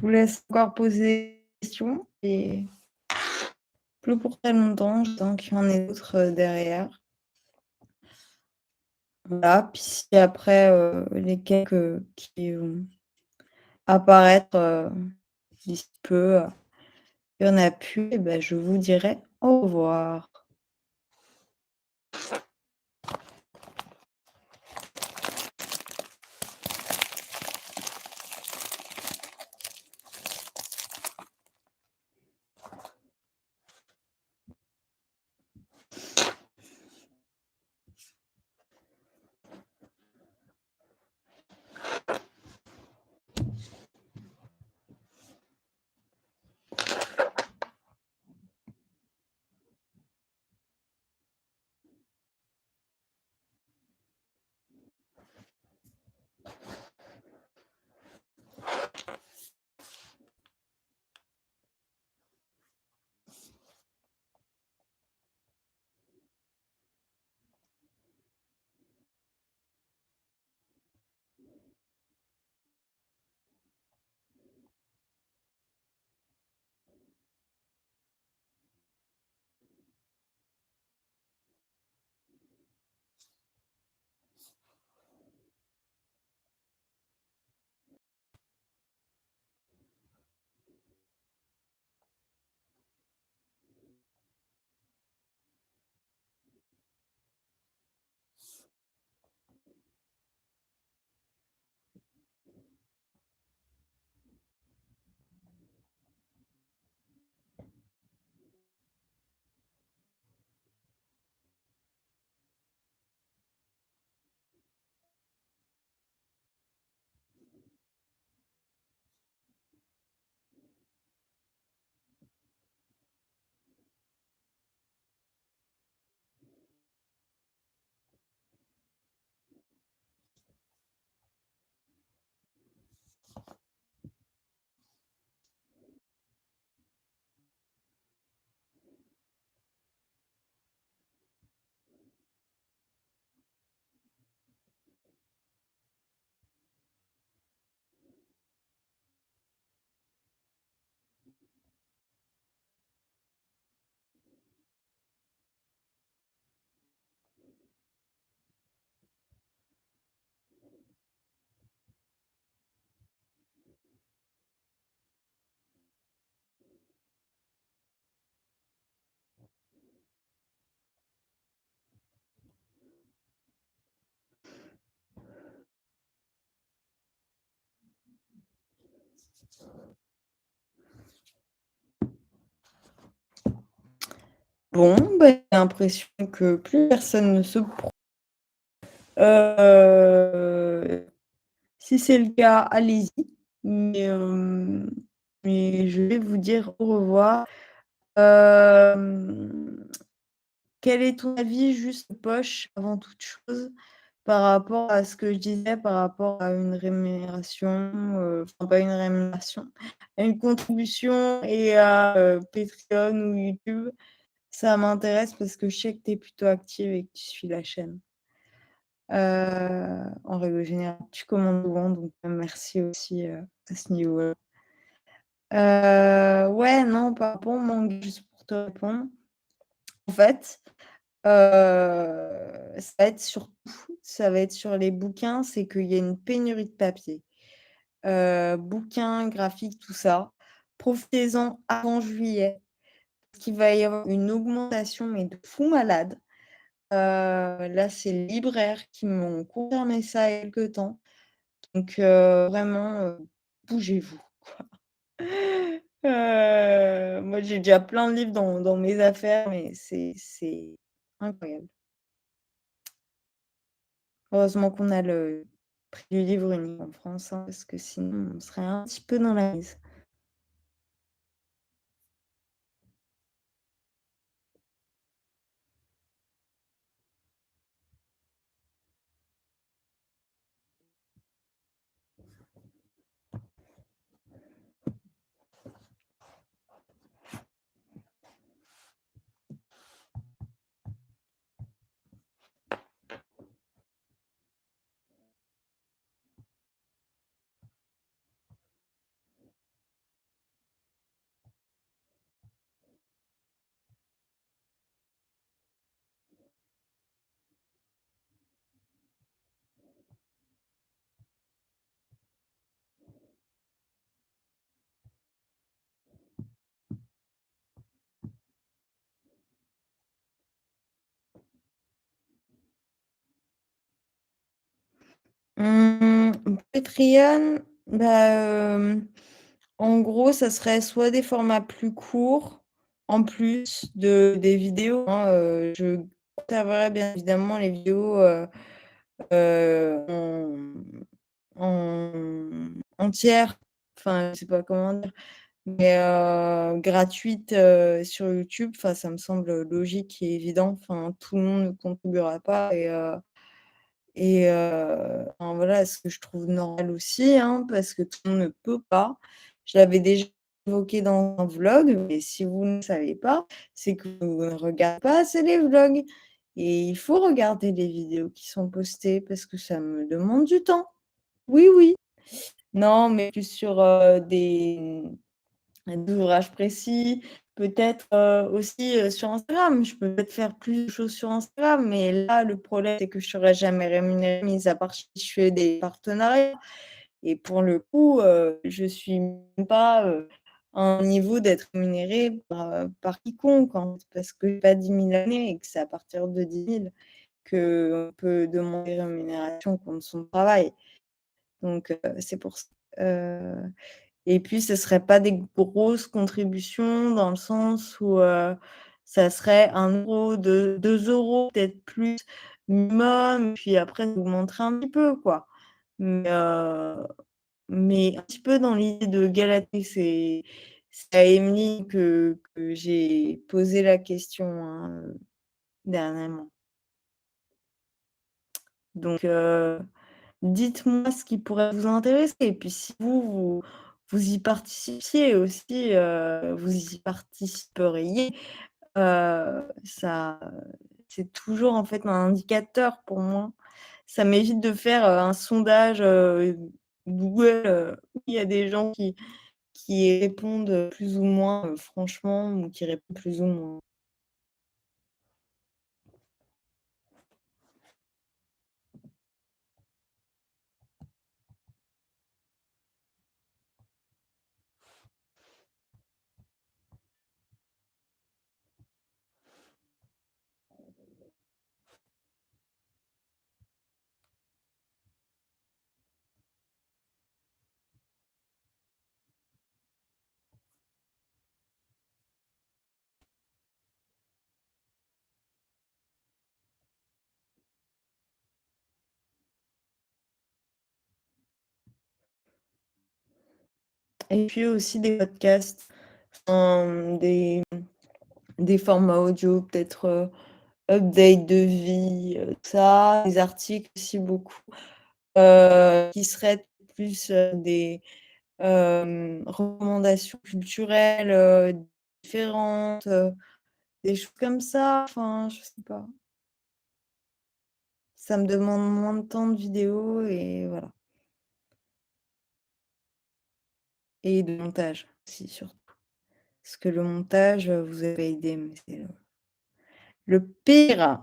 [SPEAKER 1] vous laisse encore poser des questions et plus pour très longtemps, j'attends qu'il y en ait d'autres, derrière. Voilà, puis si après, les quelques qui vont apparaître, d'ici peu, il y en a plus et bah, je vous dirai au revoir. Bon, bah, j'ai l'impression que plus personne ne se si c'est le cas, allez-y, mais je vais vous dire au revoir. Hem, Quel est ton avis, juste poche, avant toute chose, par rapport à ce que je disais, par rapport à une rémunération, enfin pas une rémunération, à une contribution et à, Patreon ou YouTube? Ça m'intéresse parce que je sais que tu es plutôt active et que tu suis la chaîne. En règle générale, tu commandes souvent donc merci aussi, à ce niveau-là. Ouais, non, par rapport au manga, juste pour te répondre, en fait, ça va être sur les bouquins, c'est qu'il y a une pénurie de papier. Bouquins, graphiques, tout ça. Profitez-en avant juillet, parce qu'il va y avoir une augmentation, mais de fou malade. Là, c'est les libraires qui m'ont confirmé ça il y a quelque temps. Donc vraiment, bougez-vous, quoi. Moi, j'ai déjà plein de livres dans mes affaires, mais c'est incroyable. Heureusement qu'on a le prix du livre unique en France, hein, parce que sinon on serait un petit peu dans la mise. Patreon, bah, en gros, ça serait soit des formats plus courts, en plus des vidéos, hein, je conserverai bien évidemment les vidéos, en entières, enfin, je sais pas comment dire, mais gratuites, sur YouTube. Enfin, ça me semble logique et évident. Enfin, tout le monde ne contribuera pas enfin voilà, ce que je trouve normal aussi, hein, parce que tout le monde ne peut pas. Je l'avais déjà évoqué dans un vlog, mais si vous ne savez pas, c'est que vous ne regardez pas assez les vlogs et il faut regarder les vidéos qui sont postées parce que ça me demande du temps. Oui, oui. Non, mais plus sur, des ouvrages précis, peut-être, aussi, sur Instagram. Je peux peut-être faire plus de choses sur Instagram, mais là, le problème, c'est que je serai jamais rémunérée, mis à part si je fais des partenariats et pour le coup, je suis même pas, à un niveau d'être rémunérée par quiconque, en fait, parce que j'ai pas 10 000 abonnés et que c'est à partir de 10 000 qu'on peut demander rémunération contre son travail. Donc c'est pour ça. Et puis ce serait pas des grosses contributions dans le sens où, ça serait 1 €, 2 €, peut-être plus minimum, puis après ça augmenterait un petit peu, quoi. Mais, un petit peu dans l'idée de Galatée, c'est à Emily que j'ai posé la question, hein, dernièrement. Donc, dites-moi ce qui pourrait vous intéresser et puis si vous y participiez aussi, vous y participeriez, ça c'est toujours en fait un indicateur pour moi. Ça m'évite de faire, un sondage, Google, où il y a des gens qui répondent, plus ou moins, franchement ou qui répondent plus ou moins. Et puis aussi des podcasts, enfin, des formats audio, peut-être, update de vie, tout ça, des articles aussi beaucoup, qui seraient plus, des, recommandations culturelles, différentes, des choses comme ça, enfin, je sais pas. Ça me demande moins de temps de vidéo et voilà et de montage aussi surtout. Parce que le montage, vous avez aidé, mais c'est le pire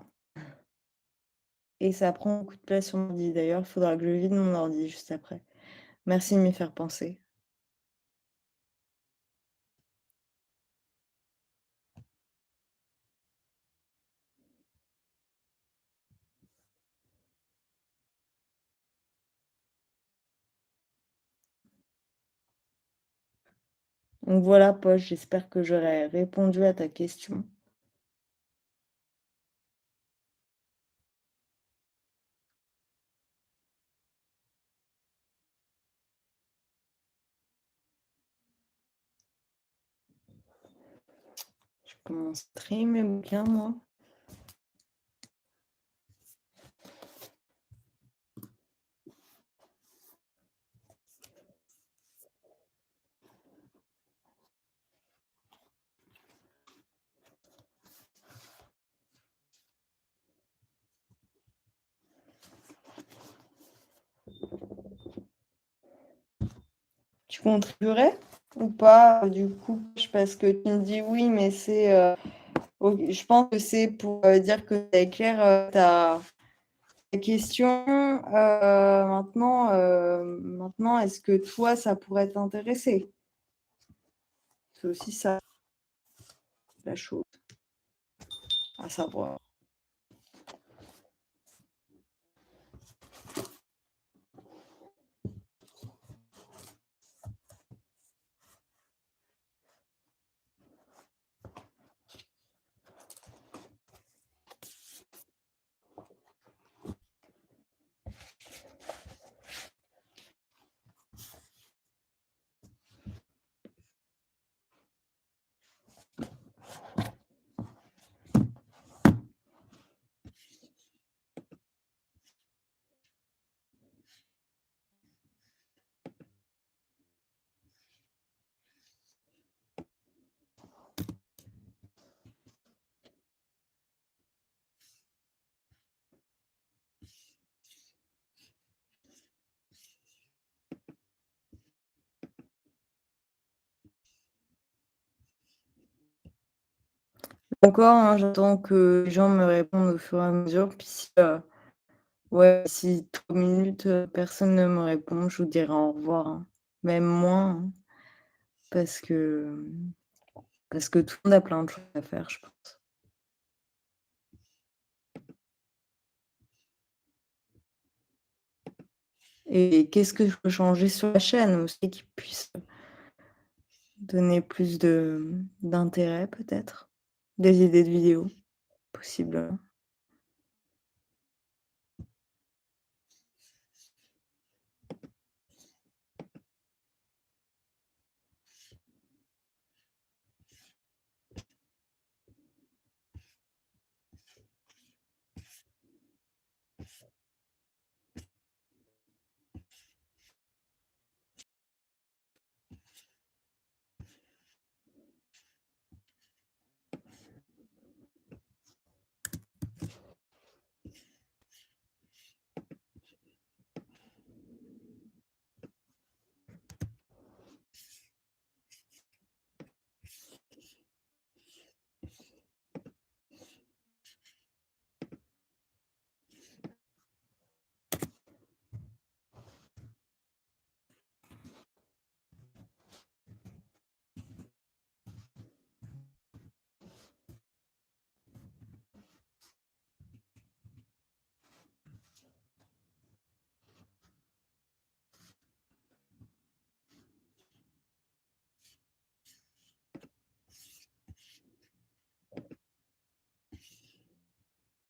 [SPEAKER 1] et ça prend beaucoup de place sur mon ordi. D'ailleurs, il faudra que je vide mon ordi juste après. Merci de m'y faire penser. Donc voilà, Poche, j'espère que j'aurai répondu à ta question. Je commence très mes bouquins, moi. Tu contribuerais ou pas, du coup? Parce que tu me dis oui, mais c'est, OK, je pense que c'est pour, dire que tu éclaires, ta question. Maintenant, est-ce que toi, ça pourrait t'intéresser? C'est aussi ça, la chose à savoir. Encore, hein, j'attends que les gens me répondent au fur et à mesure, puis si, ouais, si 3 minutes, personne ne me répond, je vous dirai au revoir, hein. Même moins, hein, parce que parce que tout le monde a plein de choses à faire, je pense. Et qu'est-ce que je peux changer sur la chaîne aussi qui puisse donner plus de d'intérêt peut-être? Des idées de vidéos, possiblement.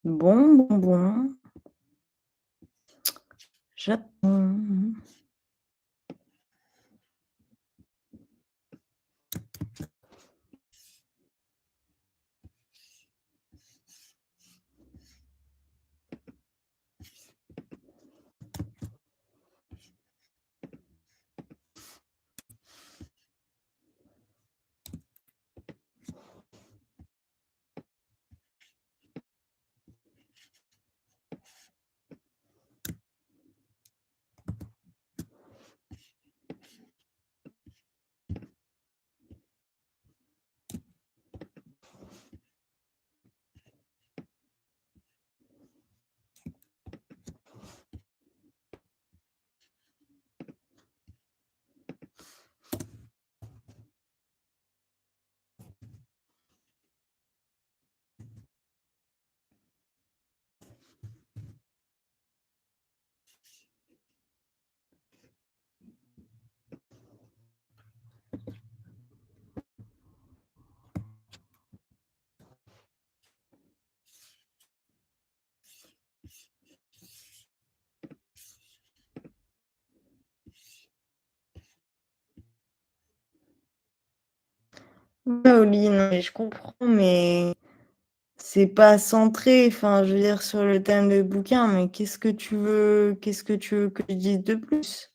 [SPEAKER 1] Bon, bon, bon, j'attends. Ouais, Oli, non, mais je comprends, mais c'est pas centré, enfin, je veux dire, sur le thème de bouquin, mais qu'est-ce que tu veux que je dise de plus?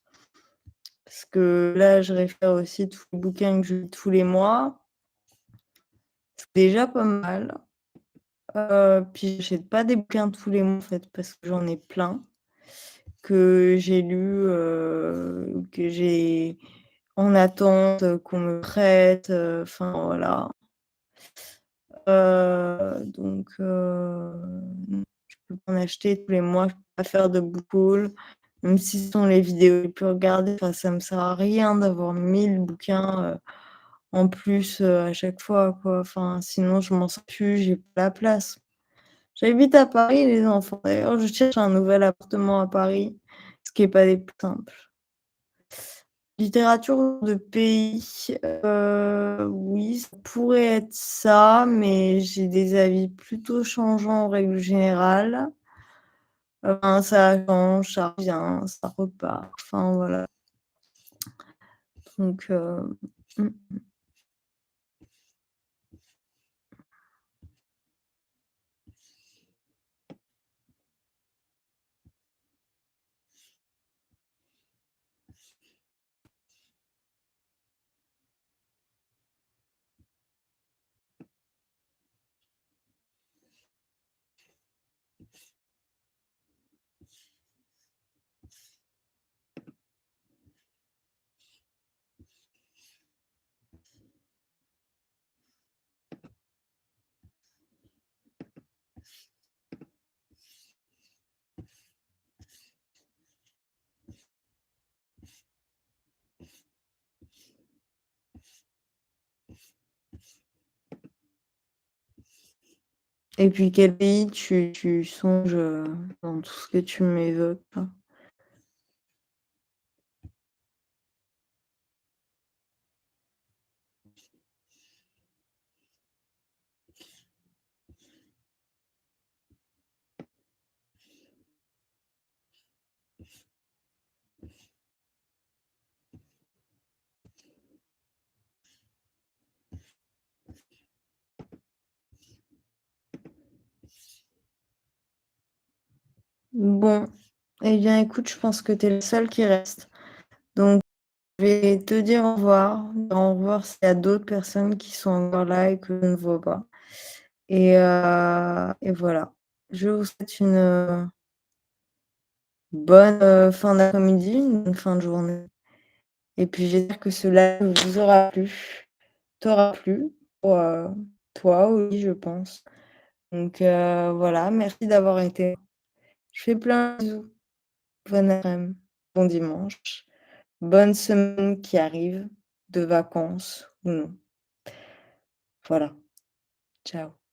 [SPEAKER 1] Parce que là, je réfère aussi tous les bouquins que je lis tous les mois. C'est déjà pas mal. Puis j'achète pas des bouquins tous les mois, en fait, parce que j'en ai plein que j'ai lus, que j'ai en attente, qu'on me prête, enfin voilà. Donc non, je peux pas en acheter tous les mois, je peux pas faire de book haul, même si ce sont les vidéos les plus regardées, enfin ça me sert à rien d'avoir 1000 bouquins, en plus, à chaque fois quoi. Enfin sinon je m'en sors plus, j'ai pas la place. J'habite à Paris les enfants, d'ailleurs je cherche un nouvel appartement à Paris, ce qui est pas des plus simples. Littérature de pays, oui, ça pourrait être ça, mais j'ai des avis plutôt changeants en règle générale. Ça change, ça revient, ça repart, enfin voilà. Donc mmh. Et puis quel pays tu songes, dans tout ce que tu m'évoques là? Bon, eh bien écoute, je pense que tu es le seul qui reste. Donc je vais te dire au revoir s'il y a d'autres personnes qui sont encore là et que je ne vois pas. Et voilà. Je vous souhaite une, bonne, fin d'après-midi, une bonne fin de journée et puis j'espère que cela vous aura plu, t'aura plu, pour, toi aussi je pense. Donc voilà, merci d'avoir été là. Je fais plein de bisous. Bon après-midi, bon dimanche, bonne semaine qui arrive, de vacances ou non. Voilà, ciao.